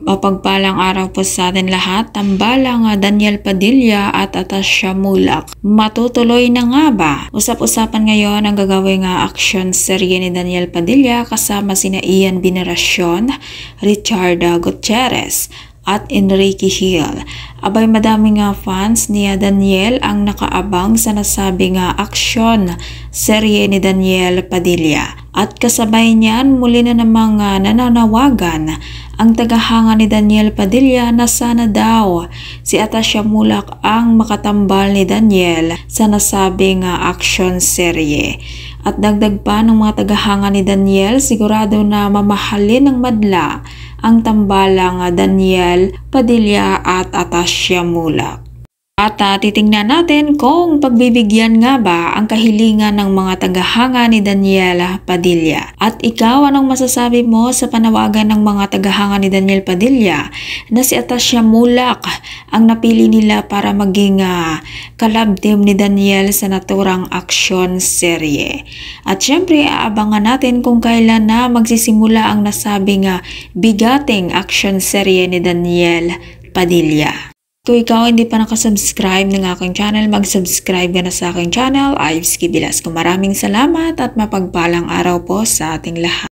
Mapagpalang araw po sa atin lahat. Tambalang Daniel Padilla at Atasha Mulak. Matutuloy na nga ba? Usap-usapan ngayon ang gagawing action serye ni Daniel Padilla kasama sina Ian Veneracion, Richard Gutierrez at Enrique Hill. Abay, madaming fans ni Daniel ang nakaabang sa nasabing aksyon serye ni Daniel Padilla. At kasabay niyan, muli na namang nananawagan ang tagahanga ni Daniel Padilla na sana daw si Atasha Mulak ang makatambal ni Daniel sa nasabing aksyon serye. At dagdag pa ng mga tagahanga ni Daniel, sigurado na mamahalin ng madla ang tambalang Daniel Padilla at Atasha Mulak. At titingnan natin kung pagbibigyan nga ba ang kahilingan ng mga tagahanga ni Daniel Padilla. At ikaw, anong masasabi mo sa panawagan ng mga tagahanga ni Daniel Padilla na si Atasha Mulak ang napili nila para maging collab team ni Daniel sa naturang aksyon serye? At syempre, aabangan natin kung kailan na magsisimula ang nasabing bigating aksyon serye ni Daniel Padilla. Kung ikaw hindi pa nakasubscribe ng aking channel, mag-subscribe ka na sa aking channel, Ives Velasco. Maraming salamat at mapagpalang araw po sa ating lahat.